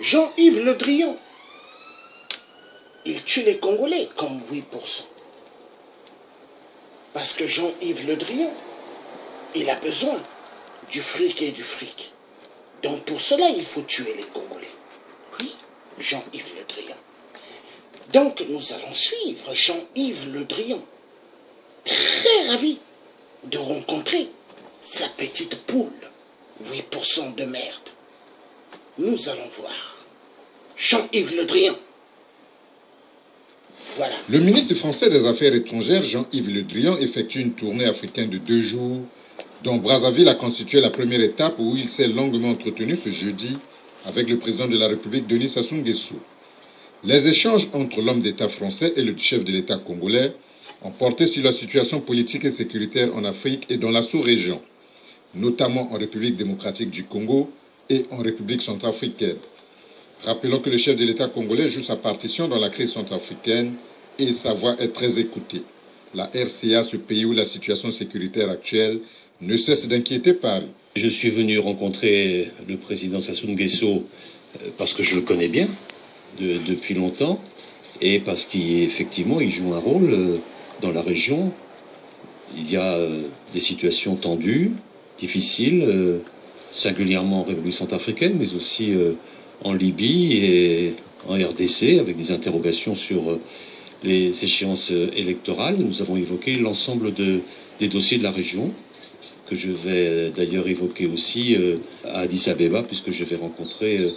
Jean-Yves Le Drian, il tue les Congolais comme 8%. Parce que Jean-Yves Le Drian, il a besoin du fric et du fric. Donc pour cela, il faut tuer les Congolais. Oui, Jean-Yves Le Drian. Donc nous allons suivre Jean-Yves Le Drian, très ravi de rencontrer sa petite poule, 8% de merde. Nous allons voir Jean-Yves Le Drian. Voilà. Le ministre français des Affaires étrangères, Jean-Yves Le Drian, effectue une tournée africaine de 2 jours, dont Brazzaville a constitué la première étape où il s'est longuement entretenu ce jeudi avec le président de la République, Denis Sassou Nguesso. Les échanges entre l'homme d'État français et le chef de l'État congolais ont porté sur la situation politique et sécuritaire en Afrique et dans la sous-région, notamment en République démocratique du Congo et en République centrafricaine. Rappelons que le chef de l'État congolais joue sa partition dans la crise centrafricaine et sa voix est très écoutée. La RCA, ce pays où la situation sécuritaire actuelle ne cesse d'inquiéter Paris. Je suis venu rencontrer le président Sassou Nguesso parce que je le connais bien depuis longtemps et parce qu'effectivement il joue un rôle dans la région. Il y a des situations tendues, difficiles, singulièrement en République centrafricaine, mais aussi en Libye et en RDC, avec des interrogations sur les échéances électorales. Nous avons évoqué l'ensemble des dossiers de la région, que je vais d'ailleurs évoquer aussi à Addis Abeba, puisque je vais rencontrer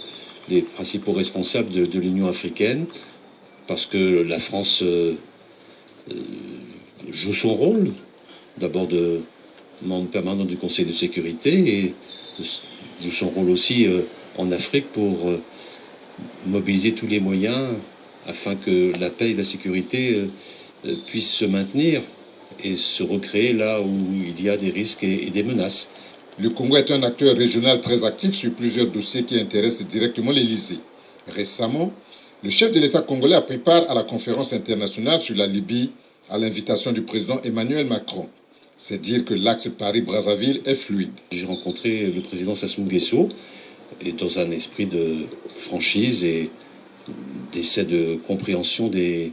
les principaux responsables de l'Union africaine, parce que la France joue son rôle, d'abord de membre permanent du Conseil de sécurité, et joue son rôle aussi en Afrique pour mobiliser tous les moyens afin que la paix et la sécurité puissent se maintenir et se recréer là où il y a des risques et des menaces. Le Congo est un acteur régional très actif sur plusieurs dossiers qui intéressent directement l'Élysée. Récemment, le chef de l'État congolais a pris part à la conférence internationale sur la Libye à l'invitation du président Emmanuel Macron. C'est dire que l'axe Paris-Brazzaville est fluide. J'ai rencontré le président Sassou Nguesso et dans un esprit de franchise et d'essai de compréhension des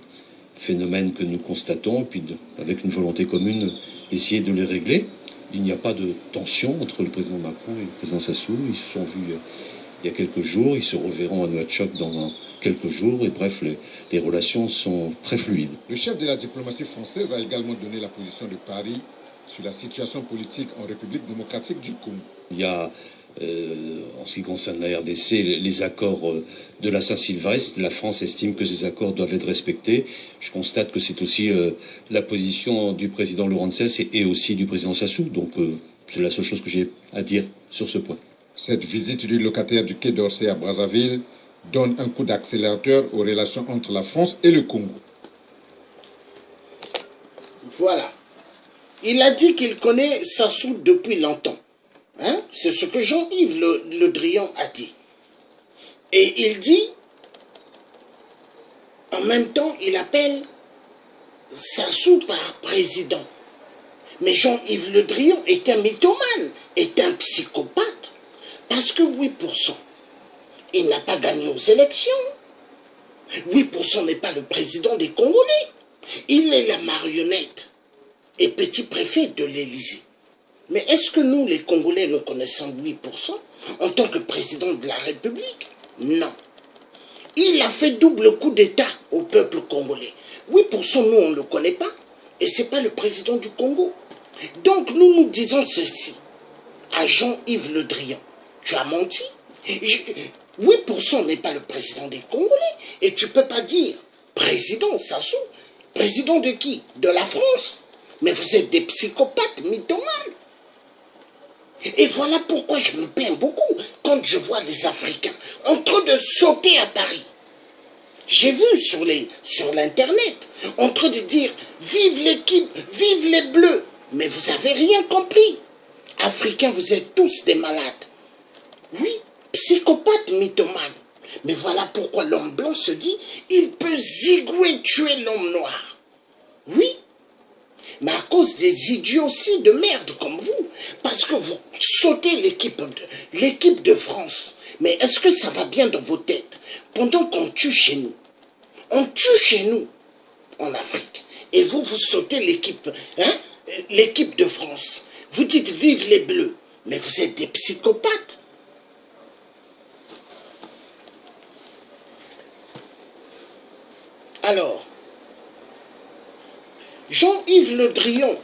phénomènes que nous constatons, et puis avec une volonté commune d'essayer de les régler. Il n'y a pas de tension entre le président Macron et le président Sassou. Ils se sont vus il y a quelques jours, ils se reverront à Nouakchott dans quelques jours, et bref, les relations sont très fluides. Le chef de la diplomatie française a également donné la position de Paris sur la situation politique en République démocratique du Congo. Il y a, en ce qui concerne la RDC, les accords de la Saint-Sylvestre. La France estime que ces accords doivent être respectés. Je constate que c'est aussi la position du président Laurent Nsess et aussi du président Sassou. Donc c'est la seule chose que j'ai à dire sur ce point. Cette visite du locataire du Quai d'Orsay à Brazzaville donne un coup d'accélérateur aux relations entre la France et le Congo. Voilà. Il a dit qu'il connaît Sassou depuis longtemps. Hein? C'est ce que Jean-Yves Le Drian a dit. Et il dit, en même temps, il appelle Sassou par président. Mais Jean-Yves Le Drian est un mythomane, est un psychopathe. Parce que 8%, il n'a pas gagné aux élections. 8% n'est pas le président des Congolais. Il est la marionnette et petit préfet de l'Élysée. Mais est-ce que nous, les Congolais, nous connaissons 8% en tant que président de la République? Non. Il a fait double coup d'État au peuple congolais. 8%, nous, on ne le connaît pas. Et ce n'est pas le président du Congo. Donc, nous nous disons ceci à Jean-Yves Le Drian. Tu as menti. 8% n'est pas le président des Congolais. Et tu ne peux pas dire président Sassou. Président de qui? De la France. Mais vous êtes des psychopathes mythomanes. Et voilà pourquoi je me plains beaucoup quand je vois les Africains en train de sauter à Paris. J'ai vu sur l'internet en train de dire vive l'équipe, vive les Bleus. Mais vous n'avez rien compris. Africains, vous êtes tous des malades. Oui, psychopathes mythomanes. Mais voilà pourquoi l'homme blanc se dit il peut zigouer tuer l'homme noir. Oui. Mais à cause des idioties de merde comme vous, parce que vous sautez l'équipe de France. Mais est-ce que ça va bien dans vos têtes? Pendant qu'on tue chez nous, on tue chez nous, en Afrique, et vous sautez l'équipe, hein, l'équipe de France. Vous dites vive les Bleus, mais vous êtes des psychopathes. Alors, Jean-Yves Le Drian,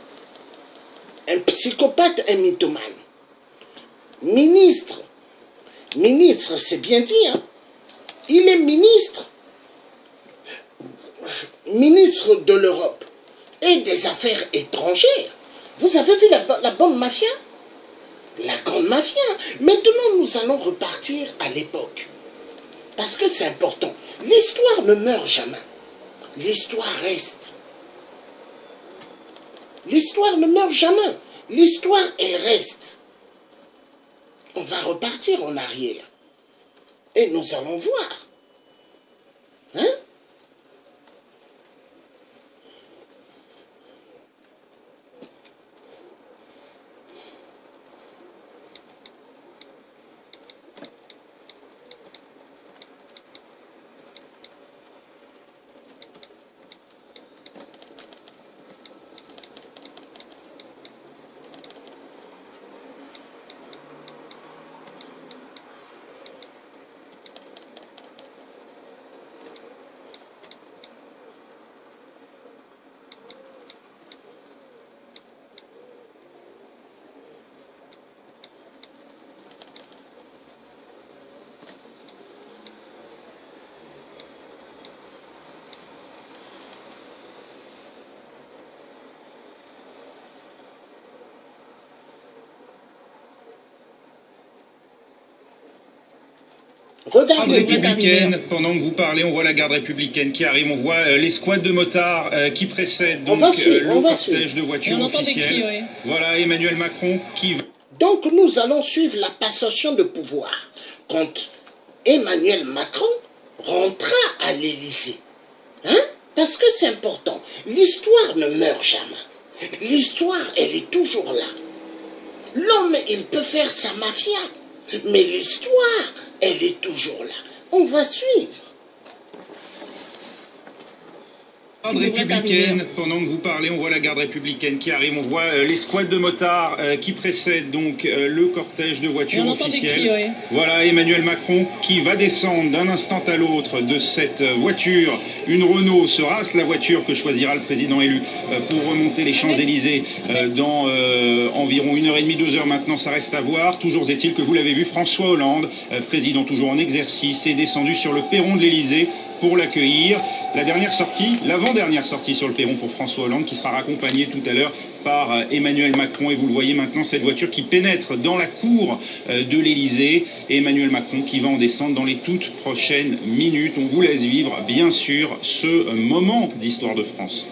un psychopathe, un mythomane, ministre, c'est bien dit, hein? Il est ministre de l'Europe et des Affaires étrangères. Vous avez vu la bande mafia? La grande mafia. Maintenant, nous allons repartir à l'époque. Parce que c'est important. L'histoire ne meurt jamais. L'histoire reste. L'histoire ne meurt jamais. L'histoire, elle reste. On va repartir en arrière. Et nous allons voir. Hein? Garde républicaine, pendant que vous parlez, on voit la garde républicaine qui arrive, on voit l'escouade de motards qui précède donc le cortège de voitures officielles. Cris, oui. Voilà Emmanuel Macron qui... Donc nous allons suivre la passation de pouvoir quand Emmanuel Macron rentrera à l'Élysée. Hein? Parce que c'est important. L'histoire ne meurt jamais. L'histoire, elle est toujours là. L'homme, il peut faire sa mafia, mais l'histoire, elle est toujours là. On va suivre. Garde républicaine, pendant que vous parlez, on voit la garde républicaine qui arrive, on voit l'escouade de motards qui précède donc le cortège de voitures officielles. Cris, oui. Voilà Emmanuel Macron qui va descendre d'un instant à l'autre de cette voiture. Une Renault sera la voiture que choisira le président élu pour remonter les Champs-Élysées dans environ 1h30, 2h maintenant, ça reste à voir. Toujours est-il que vous l'avez vu, François Hollande, président toujours en exercice, est descendu sur le perron de l'Élysée pour l'accueillir. La dernière sortie, l'avant-dernière sortie sur le perron pour François Hollande, qui sera raccompagné tout à l'heure par Emmanuel Macron. Et vous le voyez maintenant, cette voiture qui pénètre dans la cour de l'Élysée. Et Emmanuel Macron qui va en descendre dans les toutes prochaines minutes. On vous laisse vivre, bien sûr, ce moment d'histoire de France.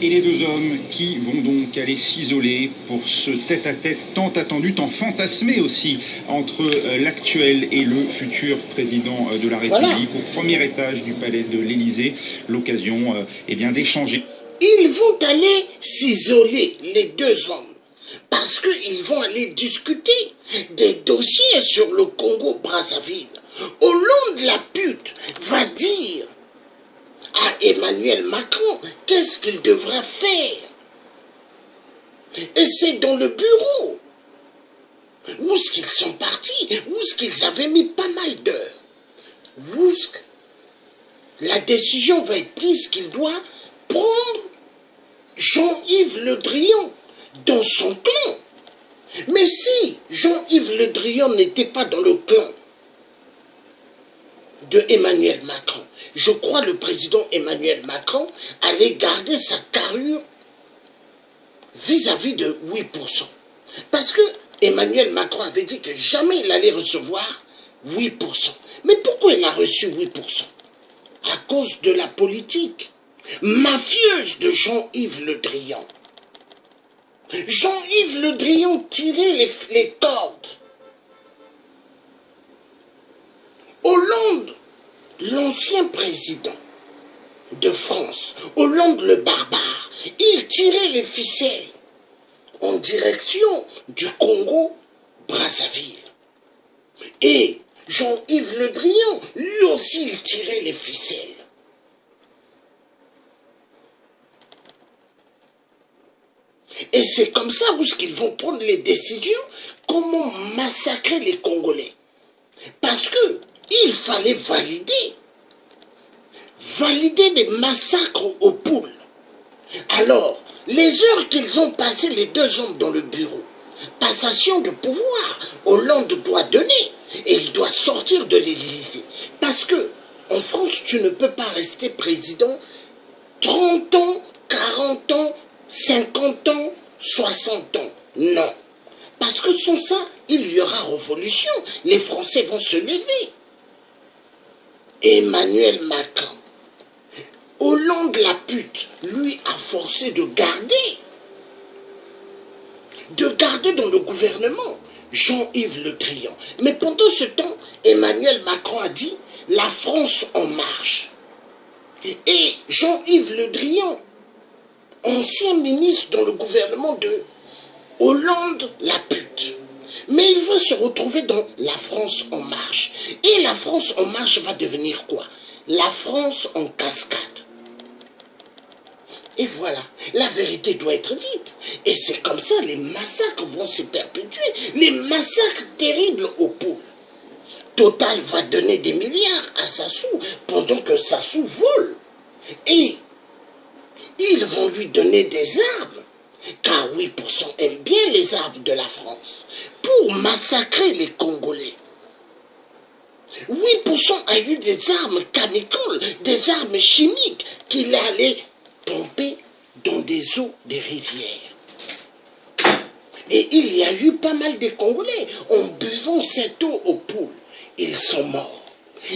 Et les deux hommes qui vont donc aller s'isoler pour ce tête-à-tête tant attendu, tant fantasmé aussi, entre l'actuel et le futur président de la République, au premier étage du palais de l'Élysée. L'occasion d'échanger. Ils vont aller s'isoler, les deux hommes, parce qu'ils vont aller discuter des dossiers sur le Congo-Brazzaville. Hollande la pute va dire à Emmanuel Macron qu'est-ce qu'il devra faire. Et c'est dans le bureau. Où est-ce qu'ils sont partis? Où est-ce qu'ils avaient mis pas mal d'heures? Où est-ce que la décision va être prise qu'il doit prendre Jean-Yves Le Drian dans son clan. Mais si Jean-Yves Le Drian n'était pas dans le clan de Emmanuel Macron, je crois le président Emmanuel Macron allait garder sa carrure vis-à-vis de 8%. Parce que Emmanuel Macron avait dit que jamais il allait recevoir 8%. Mais pourquoi il a reçu 8%? À cause de la politique mafieuse de Jean-Yves Le Drian. Jean-Yves Le Drian tirait les cordes. Hollande, l'ancien président de France, Hollande le barbare, il tirait les ficelles en direction du Congo-Brazzaville. Et Jean-Yves Le Drian, lui aussi, il tirait les ficelles. Et c'est comme ça où ils vont prendre les décisions, comment massacrer les Congolais. Parce que il fallait valider des massacres aux poules. Alors, les heures qu'ils ont passées, les deux hommes dans le bureau, passation de pouvoir, Hollande doit donner, et il doit sortir de l'Élysée. Parce que, en France, tu ne peux pas rester président 30 ans, 40 ans, 50 ans, 60 ans. Non. Parce que sans ça, il y aura révolution. Les Français vont se lever. Emmanuel Macron, Hollande la pute, lui a forcé de garder dans le gouvernement Jean-Yves Le Drian. Mais pendant ce temps, Emmanuel Macron a dit la France en marche. Et Jean-Yves Le Drian, ancien ministre dans le gouvernement de Hollande la pute. Mais il veut se retrouver dans la France en marche. Et la France en marche va devenir quoi? La France en cascade. Et voilà, la vérité doit être dite. Et c'est comme ça, les massacres vont se perpétuer. Les massacres terribles aux poules. Total va donner des milliards à Sassou pendant que Sassou vole. Et ils vont lui donner des armes, car 8% aiment bien les armes de la France, pour massacrer les Congolais. 8% a eu des armes canicoles, des armes chimiques qu'il allait pomper dans des eaux des rivières. Et il y a eu pas mal de Congolais en buvant cette eau aux poules. Ils sont morts.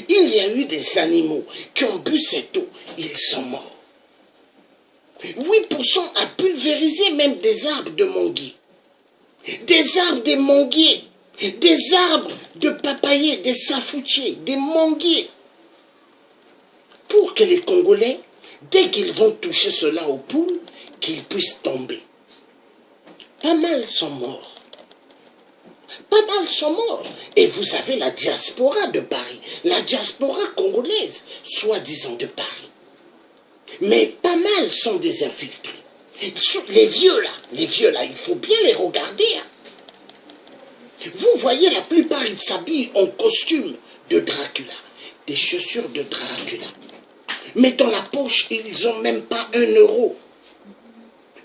Il y a eu des animaux qui ont bu cette eau. Ils sont morts. 8% a pulvérisé même des arbres de manguier. Des arbres de manguiers. Des arbres de papayers, des safoutiers, des manguiers. Pour que les Congolais, dès qu'ils vont toucher cela aux poules, qu'ils puissent tomber. Pas mal sont morts. Pas mal sont morts. Et vous avez la diaspora de Paris, la diaspora congolaise, soi-disant de Paris. Mais pas mal sont des infiltrés. Les vieux là, il faut bien les regarder. Hein. Vous voyez, la plupart, ils s'habillent en costume de Dracula, des chaussures de Dracula. Mais dans la poche, ils n'ont même pas 1 euro.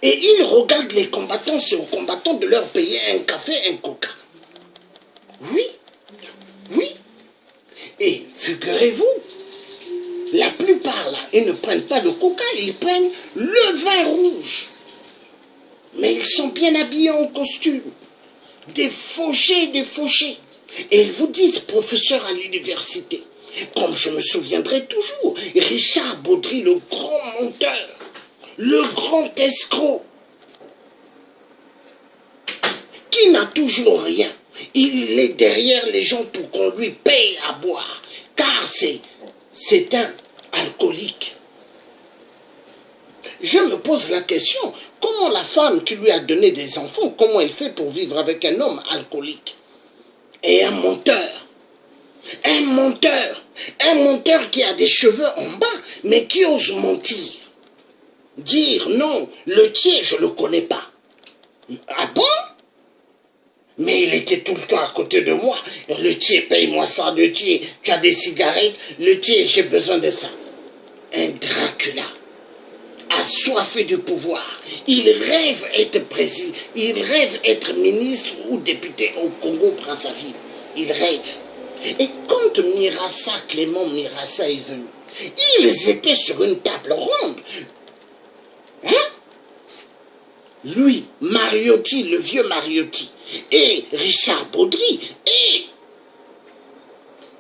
Et ils regardent les combattants, c'est aux combattants de leur payer un café, un coca. Oui, oui. Et figurez-vous, la plupart là, ils ne prennent pas le coca, ils prennent le vin rouge. Mais ils sont bien habillés en costume. Des fauchés. Et ils vous disent, professeur à l'université, comme je me souviendrai toujours, Richard Baudry, le grand menteur, le grand escroc, qui n'a toujours rien. Il est derrière les gens pour qu'on lui paye à boire, car c'est un alcoolique. Je me pose la question, comment la femme qui lui a donné des enfants, comment elle fait pour vivre avec un homme alcoolique? Et un menteur qui a des cheveux en bas, mais qui ose mentir. Dire non, le tien, je ne le connais pas. Ah bon? Mais il était tout le temps à côté de moi. Le tien, paye-moi ça, le tien, tu as des cigarettes, le tien, j'ai besoin de ça. Un Dracula, assoiffé du pouvoir. Il rêve être président, il rêve être ministre ou député au Congo-Brazzaville. Il rêve. Et quand Clément Mirassa est venu, ils étaient sur une table ronde. Hein? Lui, Mariotti, le vieux Mariotti, et Richard Baudry, et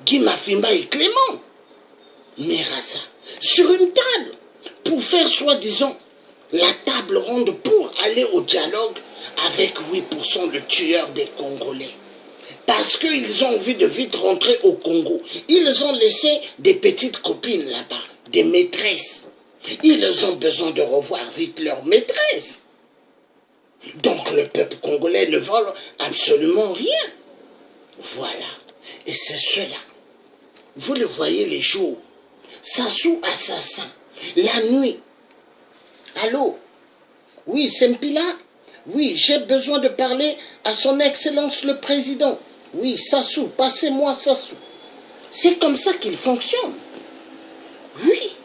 Guy Mafimba et Clément Mirassa, sur une table, pour faire soi-disant la table ronde pour aller au dialogue avec 8% le tueur des Congolais. Parce qu'ils ont envie de vite rentrer au Congo. Ils ont laissé des petites copines là-bas, des maîtresses. Ils ont besoin de revoir vite leurs maîtresses. Donc le peuple congolais ne vole absolument rien. Voilà. Et c'est cela. Vous le voyez les jours. Sassou assassin. La nuit. Allô? Oui, Sempila? Oui, j'ai besoin de parler à son Excellence le Président. Oui, Sassou, passez-moi Sassou. C'est comme ça qu'il fonctionne. Oui.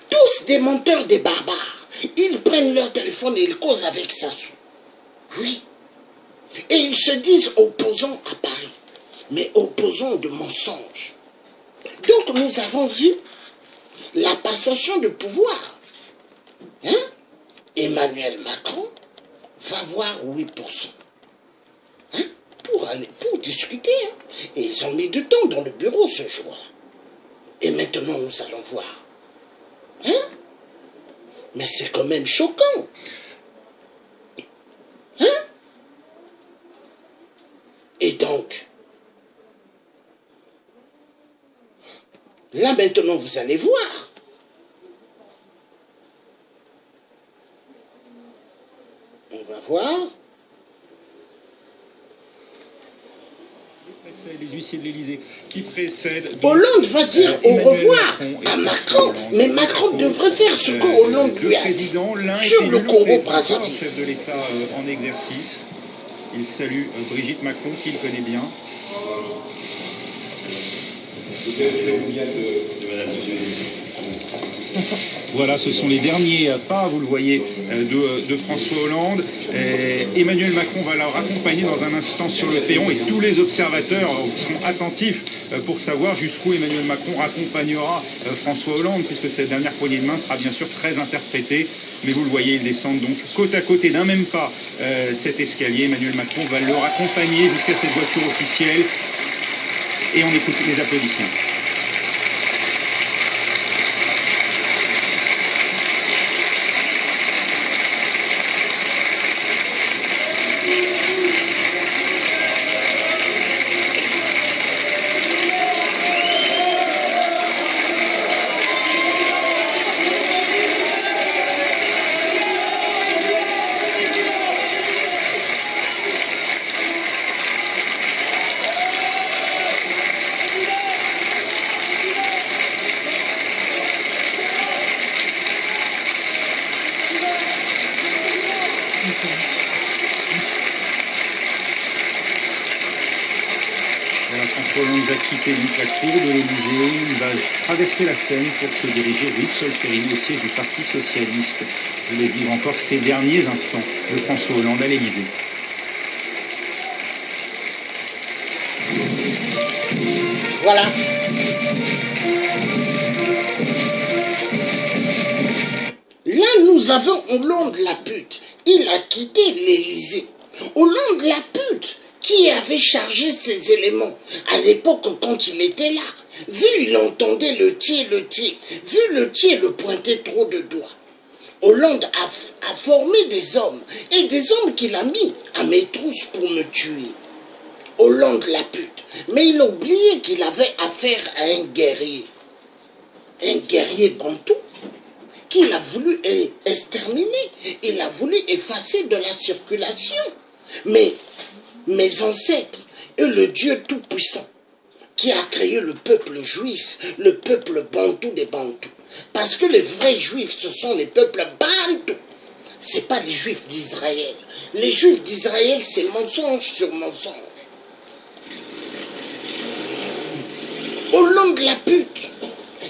Tous des menteurs, des barbares. Ils prennent leur téléphone et ils causent avec Sassou. Oui. Et ils se disent opposants à Paris. Mais opposants de mensonges. Donc nous avons vu la passation de pouvoir. Hein? Emmanuel Macron va voir 8%. Hein? Pour discuter. Hein? Et ils ont mis du temps dans le bureau ce jour-là. Et maintenant, nous allons voir. Hein? Mais c'est quand même choquant. Hein? Et donc, là maintenant, vous allez voir. On va voir. Les huissiers de l'Élysée qui précèdent. Hollande va dire au revoir à Macron, mais Macron devrait faire ce que Hollande lui a dit sur le Congo-Brazzaville. Le chef de l'État en exercice. Il salue Brigitte Macron, qu'il connaît bien. Voilà, ce sont les derniers pas, vous le voyez, de François Hollande. Emmanuel Macron va leur accompagner dans un instant sur le perron et tous les observateurs seront attentifs pour savoir jusqu'où Emmanuel Macron accompagnera François Hollande, puisque cette dernière poignée de main sera bien sûr très interprétée. Mais vous le voyez, ils descendent donc côte à côté d'un même pas cet escalier. Emmanuel Macron va leur accompagner jusqu'à cette voiture officielle. Et on écoute les applaudissements. François Hollande va quitter donc la cour de l'Élysée, il va traverser la Seine pour se diriger rue de Solferino au siège du Parti Socialiste. Je laisse vivre encore ces derniers instants de François Hollande à l'Élysée. Voilà. Là, nous avons Hollande la pute. Il a quitté l'Élysée. Hollande la pute, qui avait chargé ses éléments à l'époque quand il était là. Vu, il entendait le tiers. Vu le tiers le pointer trop de doigts. Hollande a formé des hommes, et des hommes qu'il a mis à mes trousses pour me tuer. Hollande la pute. Mais il a oublié qu'il avait affaire à un guerrier bantou, qu'il a voulu exterminer, il a voulu effacer de la circulation. Mais mes ancêtres et le Dieu Tout-Puissant, qui a créé le peuple juif, le peuple bantou des bantous. Parce que les vrais juifs, ce sont les peuples bantous. Ce n'est pas les juifs d'Israël. Les juifs d'Israël, c'est mensonge sur mensonge. Hollande la pute,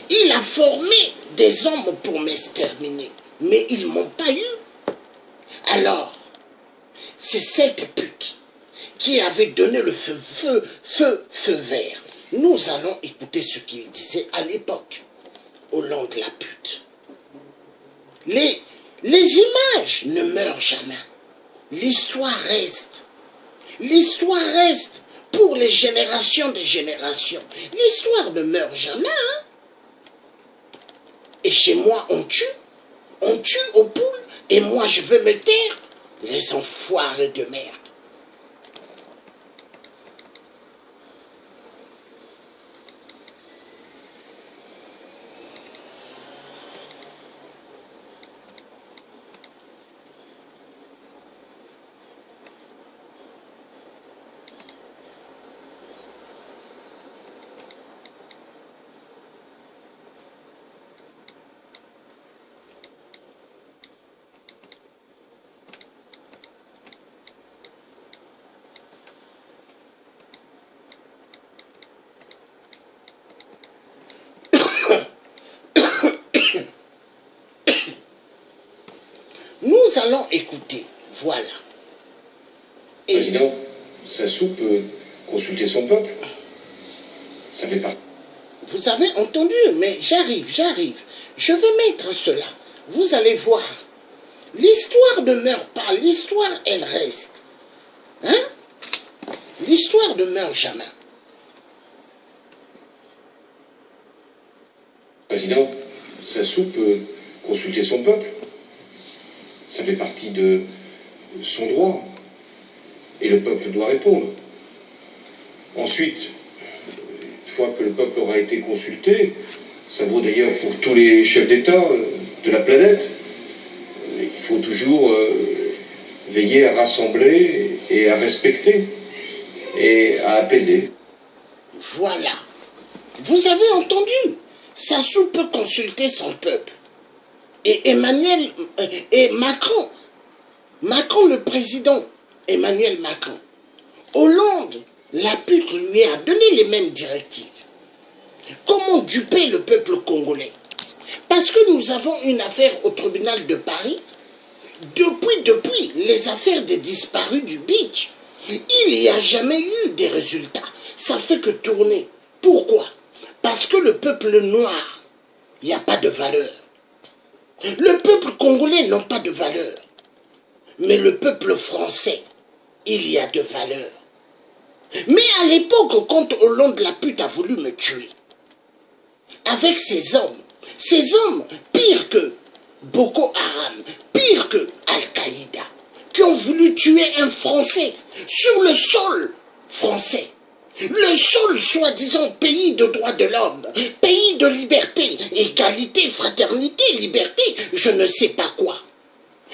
il a formé des hommes pour m'exterminer. Mais ils ne m'ont pas eu. Alors, c'est cette pute qui avait donné le feu vert. Nous allons écouter ce qu'il disait à l'époque. Hollande la pute. Les images ne meurent jamais. L'histoire reste. L'histoire reste pour les générations des générations. L'histoire ne meurt jamais. Hein? Et chez moi, on tue aux poules, et moi je veux me taire. Les enfoirés de merde. Nous allons écouter, voilà. Le président Sassou peut consulter son peuple. Ça fait partie. Vous avez entendu, mais j'arrive. Je vais mettre cela. Vous allez voir. L'histoire ne meurt pas, l'histoire, elle reste. Hein? L'histoire ne meurt jamais. Le président Sassou peut consulter son peuple. Ça fait partie de son droit. Et le peuple doit répondre. Ensuite, une fois que le peuple aura été consulté, ça vaut d'ailleurs pour tous les chefs d'État de la planète, il faut toujours veiller à rassembler et à respecter et à apaiser. Voilà. Vous avez entendu? Sassou peut consulter son peuple. Et Macron, le président, Emmanuel Macron, Hollande, la pute, lui a donné les mêmes directives. Comment duper le peuple congolais? Parce que nous avons une affaire au tribunal de Paris. Depuis les affaires des disparus du beach, il n'y a jamais eu des résultats. Ça fait que tourner. Pourquoi? Parce que le peuple noir, il n'y a pas de valeur. Le peuple congolais n'a pas de valeur. Mais le peuple français, il y a de valeur. Mais à l'époque, quand Hollande la pute a voulu me tuer, avec ces hommes pires que Boko Haram, pires que Al-Qaïda, qui ont voulu tuer un Français sur le sol français, le sol soi-disant pays de droits de l'homme, pays de liberté, égalité, fraternité, liberté, je ne sais pas quoi.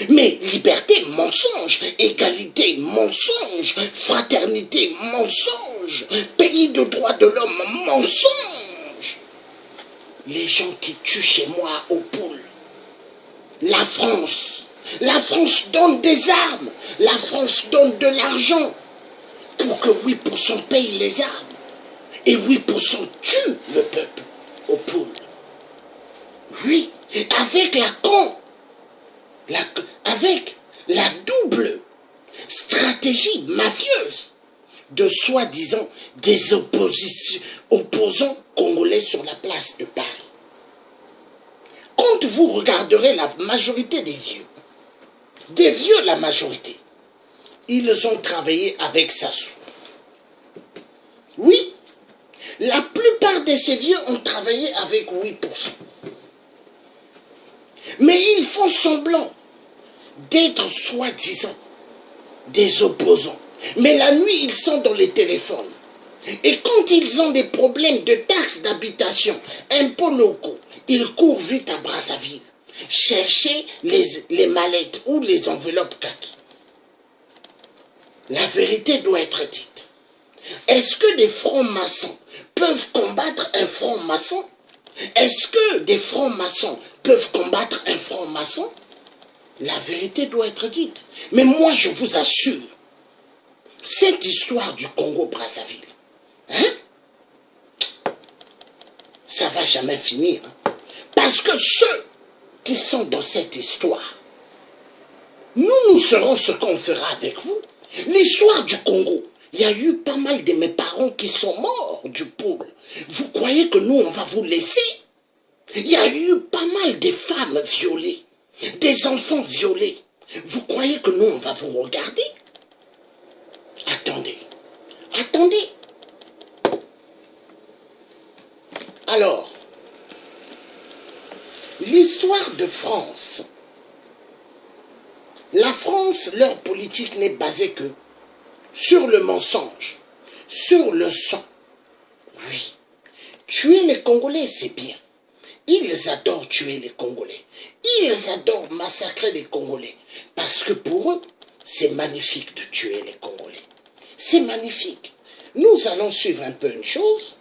Mais liberté, mensonge, égalité, mensonge, fraternité, mensonge, pays de droits de l'homme, mensonge. Les gens qui tuent chez moi aux poules. La France donne des armes, la France donne de l'argent pour que 8% paye les armes et 8% tue le peuple aux poules. Oui, avec avec la double stratégie mafieuse de soi-disant des opposants congolais sur la place de Paris. Quand vous regarderez la majorité des vieux la majorité, ils ont travaillé avec Sassou. Oui, la plupart de ces vieux ont travaillé avec 8%. Mais ils font semblant d'être soi-disant des opposants. Mais la nuit, ils sont dans les téléphones. Et quand ils ont des problèmes de taxes d'habitation, impôts locaux, ils courent vite à Brazzaville, chercher les mallettes ou les enveloppes kaki. La vérité doit être dite. Est-ce que des francs-maçons peuvent combattre un franc-maçon? Est-ce que des francs-maçons peuvent combattre un franc-maçon? La vérité doit être dite. Mais moi, je vous assure, cette histoire du Congo-Brazzaville, ça va jamais finir. Parce que ceux qui sont dans cette histoire, nous serons ce qu'on fera avec vous. L'histoire du Congo, il y a eu pas mal de mes parents qui sont morts du pôle. Vous croyez que nous, on va vous laisser? Il y a eu pas mal de femmes violées, des enfants violés. Vous croyez que nous, on va vous regarder? Attendez, attendez. Alors, l'histoire de France. La France, leur politique n'est basée que sur le mensonge, sur le sang. Oui, tuer les Congolais, c'est bien. Ils adorent tuer les Congolais. Ils adorent massacrer les Congolais. Parce que pour eux, c'est magnifique de tuer les Congolais. C'est magnifique. Nous allons suivre un peu une chose.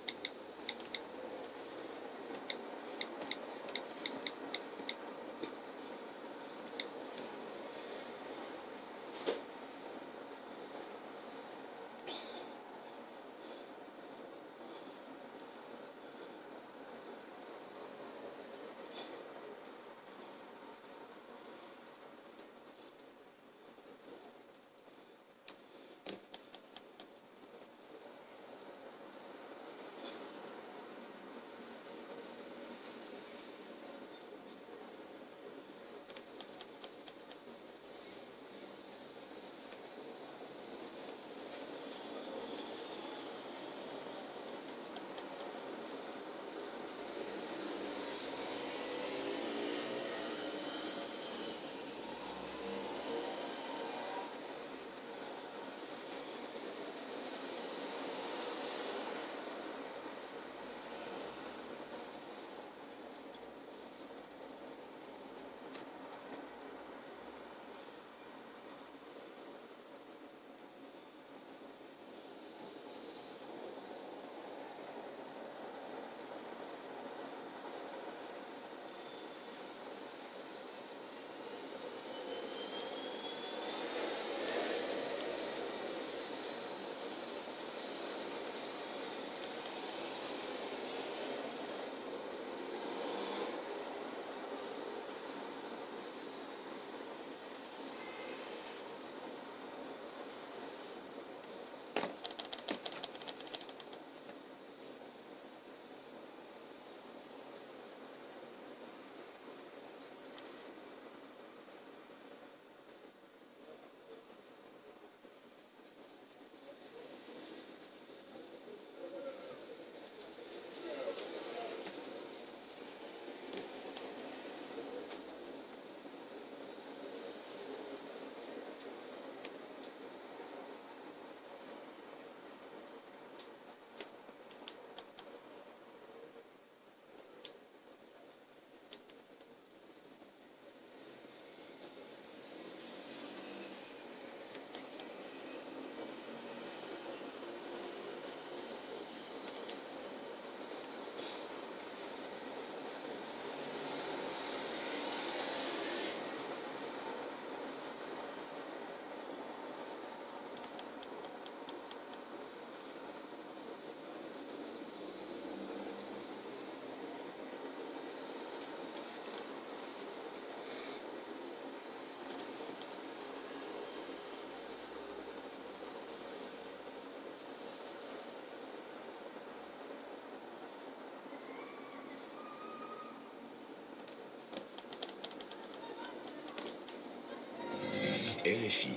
RFI,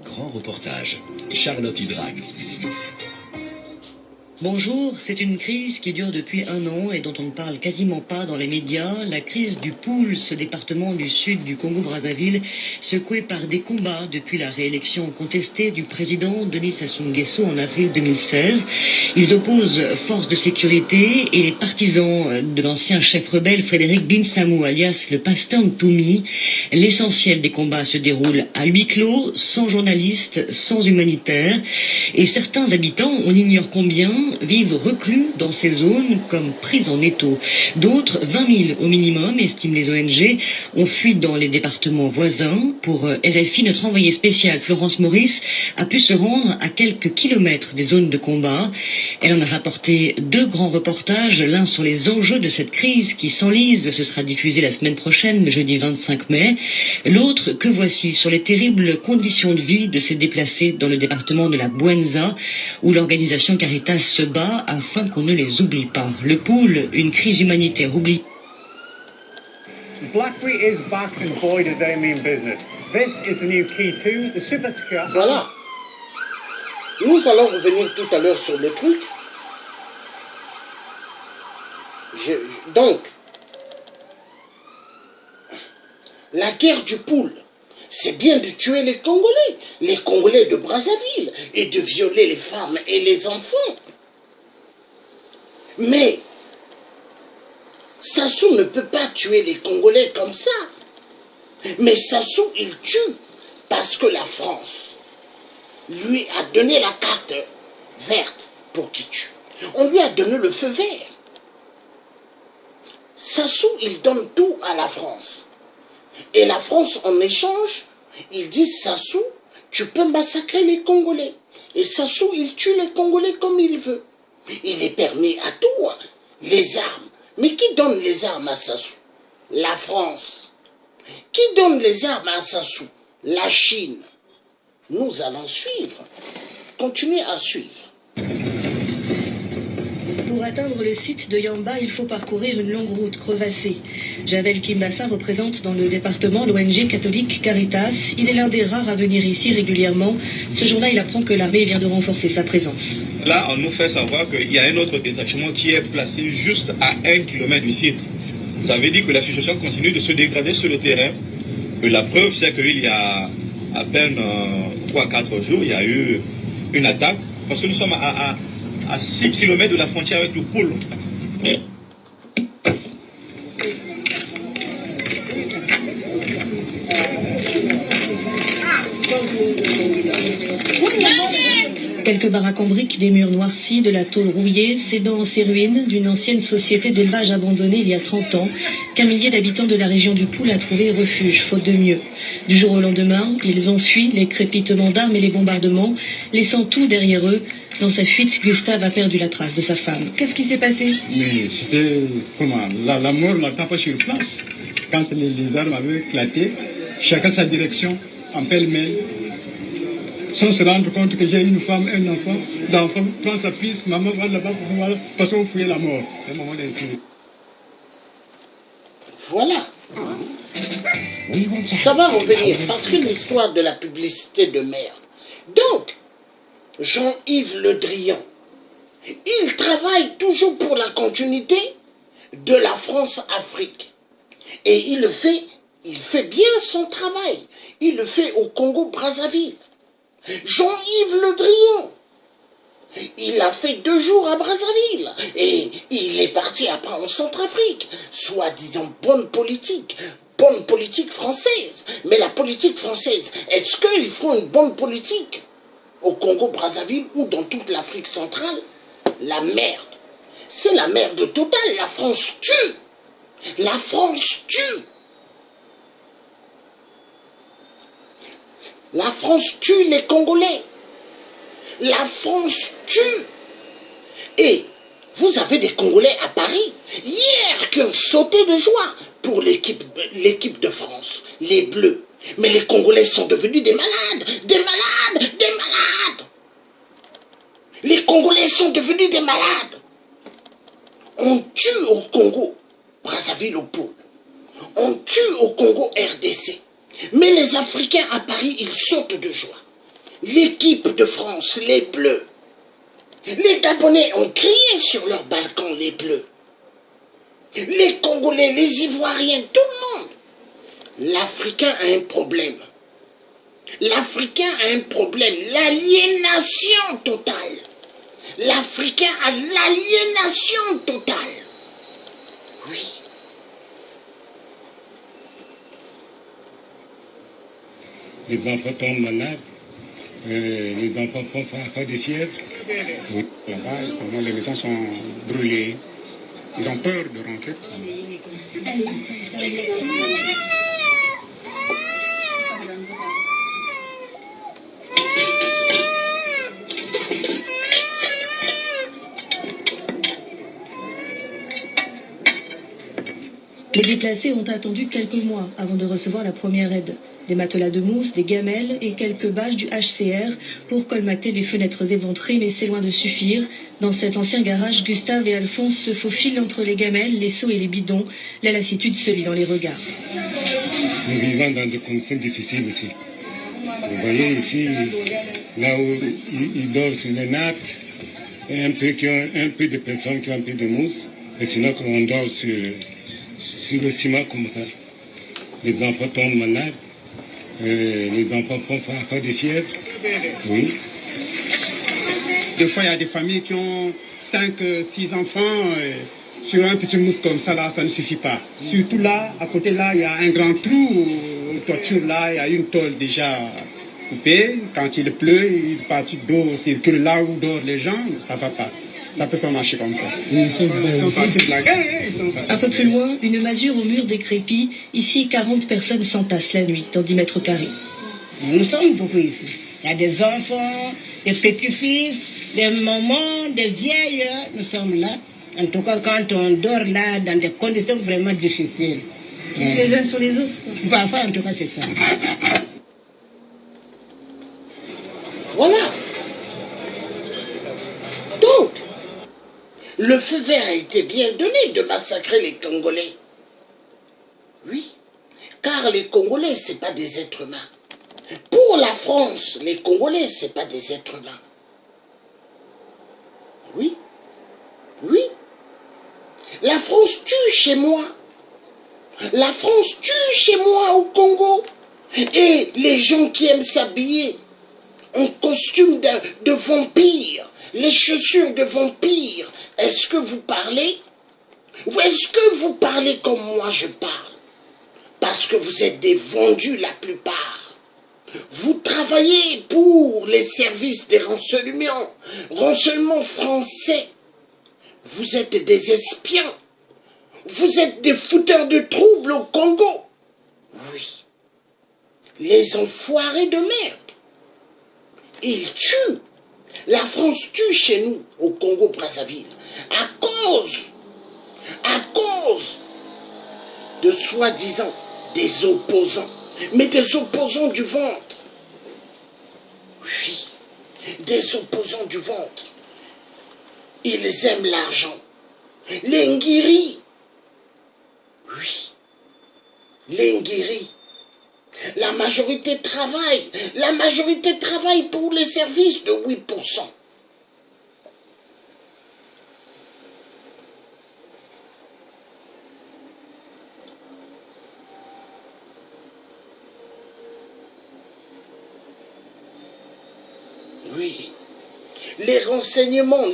grand reportage, Charlotte Hydrac. Bonjour, c'est une crise qui dure depuis 1 an et dont on ne parle quasiment pas dans les médias. La crise du Poul, ce département du sud du Congo-Brazzaville, secoué par des combats depuis la réélection contestée du président Denis Sassou Nguesso en avril 2016. Ils opposent forces de sécurité et les partisans de l'ancien chef rebelle Frédéric Binsamou, alias le pasteur Ntoumi. L'essentiel des combats se déroule à huis clos, sans journalistes, sans humanitaires. Et certains habitants, on ignore combien, vivent reclus dans ces zones comme pris en étau. D'autres, 20 000 au minimum, estiment les ONG, ont fui dans les départements voisins. Pour RFI, notre envoyé spécial Florence Maurice a pu se rendre à quelques kilomètres des zones de combat. Elle en a rapporté 2 grands reportages, l'un sur les enjeux de cette crise qui s'enlise, ce sera diffusé la semaine prochaine, le jeudi 25 mai. L'autre que voici sur les terribles conditions de vie de ces déplacés dans le département de la Bouenza, où l'organisation Caritas se bat afin qu'on ne les oublie pas. Le Poul, une crise humanitaire oubliée. BlackBerry is back and void of their main business. This is the new key to the super secure. Voilà. Nous allons revenir tout à l'heure sur le truc. Donc, la guerre du Poul, c'est bien de tuer les Congolais de Brazzaville, et de violer les femmes et les enfants. Mais Sassou ne peut pas tuer les Congolais comme ça. Mais Sassou, il tue parce que la France lui a donné la carte verte pour qu'il tue. On lui a donné le feu vert. Sassou, il donne tout à la France. Et la France, en échange, il dit, Sassou, tu peux massacrer les Congolais. Et Sassou, il tue les Congolais comme il veut. Il est permis à tout, hein. Les armes. Mais qui donne les armes à Sassou? La France. Qui donne les armes à Sassou? La Chine. Nous allons suivre. Continuez à suivre. Pour atteindre le site de Yamba, il faut parcourir une longue route crevassée. Javel Kimbassa représente dans le département l'ONG catholique Caritas. Il est l'un des rares à venir ici régulièrement. Ce jour-là, il apprend que l'armée vient de renforcer sa présence. Là, on nous fait savoir qu'il y a un autre détachement qui est placé juste à 1 kilomètre du site. Ça veut dire que la situation continue de se dégrader sur le terrain. Et la preuve, c'est qu'il y a à peine 3-4 jours, il y a eu une attaque. Parce que nous sommes à 6 km de la frontière avec le Poul. Quelques baraques en briques, des murs noircis, de la tôle rouillée, c'est dans ces ruines d'une ancienne société d'élevage abandonnée il y a 30 ans qu'un millier d'habitants de la région du Poul a trouvé refuge, faute de mieux. Du jour au lendemain, ils ont fui les crépitements d'armes et les bombardements, laissant tout derrière eux. Dans sa fuite, Gustave a perdu la trace de sa femme. Qu'est-ce qui s'est passé? Mais c'était, comment, la mort n'attend pas sur place. Quand les armes avaient éclaté, chacun sa direction, en pêle-mêle, sans se rendre compte que j'ai une femme, un enfant, l'enfant prend sa fille, maman va là-bas pour voir, parce qu'on fouillait la mort. C'est un moment d'intimité. Voilà. Ça va revenir, parce que l'histoire de la publicité de merde. Donc, Jean-Yves Le Drian, il travaille toujours pour la continuité de la France-Afrique. Et il fait bien son travail. Il le fait au Congo-Brazzaville. Jean-Yves Le Drian, il a fait 2 jours à Brazzaville et il est parti après en Centrafrique, soi-disant bonne politique française. Mais la politique française, est-ce qu'ils font une bonne politique au Congo-Brazzaville ou dans toute l'Afrique centrale? La merde. C'est la merde totale. La France tue. La France tue. La France tue les Congolais. La France tue. Et vous avez des Congolais à Paris, hier, qui ont sauté de joie pour l'équipe de France, les Bleus. Mais les Congolais sont devenus des malades, des malades, des malades. Les Congolais sont devenus des malades. On tue au Congo, Brazzaville au Poul. On tue au Congo RDC. Mais les Africains à Paris, ils sautent de joie. L'équipe de France, les Bleus, Les Gabonais ont crié sur leurs balcons les bleus. Les Congolais, les Ivoiriens, tout le monde. L'Africain a un problème. L'Africain a un problème. L'aliénation totale. L'Africain a l'aliénation totale. Oui. Les enfants tombent malades. Les enfants font faire des fièvres. Oui, là-bas, les maisons sont brûlées. Ils ont peur de rentrer. Les déplacés ont attendu quelques mois avant de recevoir la première aide. Des matelas de mousse, des gamelles et quelques bâches du HCR pour colmater les fenêtres éventrées, mais c'est loin de suffire. Dans cet ancien garage, Gustave et Alphonse se faufilent entre les gamelles, les seaux et les bidons. La lassitude se lit dans les regards. Nous vivons dans des conditions difficiles ici. Vous voyez ici, là où ils dorment sur les nattes, et un peu de personnes qui ont un peu de mousse, et sinon on dort sur le ciment comme ça. Les enfants tombent malades. Les enfants font faire des fièvres. Oui. Des fois, il y a des familles qui ont 5, 6 enfants. Sur un petit mousse comme ça, là, ça ne suffit pas. Surtout là, à côté là, il y a un grand trou. Toiture là, il y a une tôle déjà coupée. Quand il pleut, une partie d'eau circule là où dorment les gens. Ça ne va pas. Ça peut pas marcher comme ça. Un peu plus loin, une masure au mur décrépit. Ici, 40 personnes s'entassent la nuit, dans 10 mètres carrés. Nous sommes beaucoup ici. Il y a des enfants, des petits-fils, des mamans, des vieilles. Nous sommes là. En tout cas, quand on dort là, dans des conditions vraiment difficiles. Les uns sur les autres. Parfois, en tout cas, c'est ça. Voilà. Donc, le feu vert a été bien donné de massacrer les Congolais. Oui, car les Congolais, ce n'est pas des êtres humains. Pour la France, les Congolais, ce n'est pas des êtres humains. Oui, oui. La France tue chez moi. La France tue chez moi au Congo. Et les gens qui aiment s'habiller en costume de vampire, les chaussures de vampire, est-ce que vous parlez? Ou est-ce que vous parlez comme moi je parle? Parce que vous êtes des vendus la plupart. Vous travaillez pour les services des renseignements français. Vous êtes des espions. Vous êtes des fouteurs de troubles au Congo. Oui. Les enfoirés de merde. Ils tuent. La France tue chez nous, au Congo-Brazzaville, à cause de soi-disant des opposants, mais des opposants du ventre. Oui, des opposants du ventre. Ils aiment l'argent. Les Ngiri. Oui, les Ngiri. La majorité travaille. La majorité travaille pour les services de 8%. Oui. Les renseignements.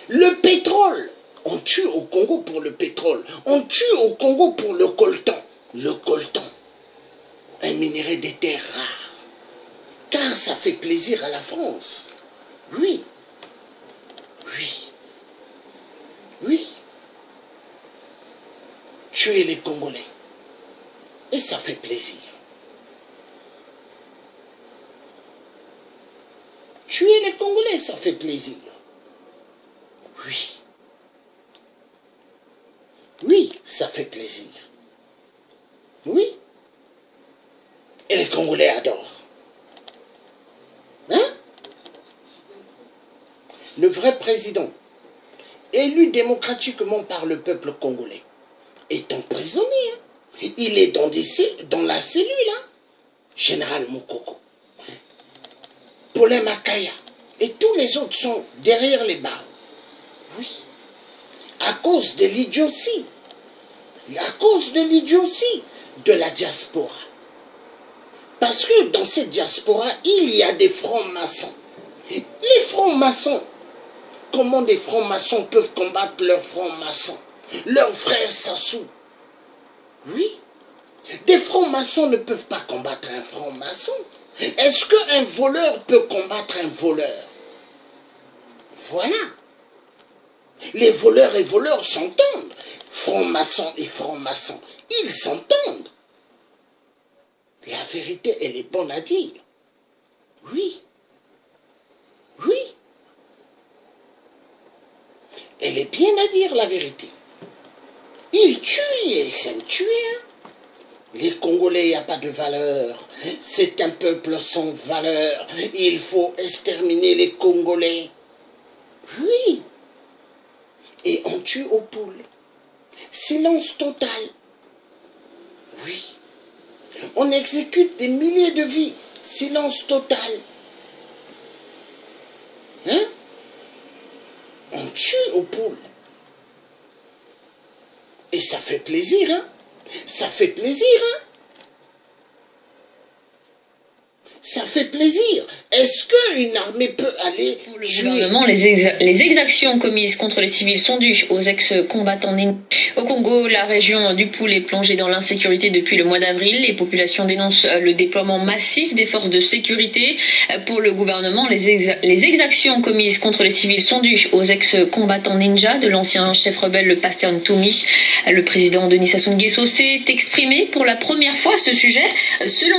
Le pétrole. On tue au Congo pour le pétrole. On tue au Congo pour le coltan. Le coltan, un minerai des terres rares. Car ça fait plaisir à la France. Oui. Oui. Oui. Tuer les Congolais. Et ça fait plaisir. Tuer les Congolais, ça fait plaisir. Oui. Oui, ça fait plaisir. Oui. Et les Congolais adorent. Hein? Le vrai président, élu démocratiquement par le peuple congolais, est emprisonné. Hein? Il est dans la cellule, hein? Général Moukoko. Paulin Makaya. Et tous les autres sont derrière les barreaux. Oui. À cause de l'idiotie. À cause de l'idiotie de la diaspora. Parce que dans cette diaspora, il y a des francs-maçons. Les francs-maçons, comment des francs-maçons peuvent combattre leurs francs-maçons, leurs frères Sassou? Oui. Des francs-maçons ne peuvent pas combattre un franc-maçon. Est-ce qu'un voleur peut combattre un voleur? Voilà. Les voleurs et voleurs s'entendent. Francs-maçons et francs-maçons, ils s'entendent. La vérité, elle est bonne à dire. Oui. Oui. Elle est bien à dire, la vérité. Ils tuent et ils s'aiment tuer. Hein. Les Congolais, il n'y a pas de valeur. C'est un peuple sans valeur. Il faut exterminer les Congolais. Oui. Et on tue aux poules. Silence total. Oui. On exécute des milliers de vies. Silence total. Hein? On tue aux poules. Et ça fait plaisir, hein? Ça fait plaisir, hein? Ça fait plaisir. Est-ce qu'une armée peut aller pour le gouvernement, les exactions commises contre les civils sont dues aux ex-combattants au Congo. La région du Poul est plongée dans l'insécurité depuis le mois d'avril. Les populations dénoncent le déploiement massif des forces de sécurité. Pour le gouvernement, les exactions commises contre les civils sont dues aux ex-combattants ninja de l'ancien chef rebelle, le pasteur Ntoumi. Le président Denis Sassou Nguesso s'est exprimé pour la première fois à ce sujet. Selon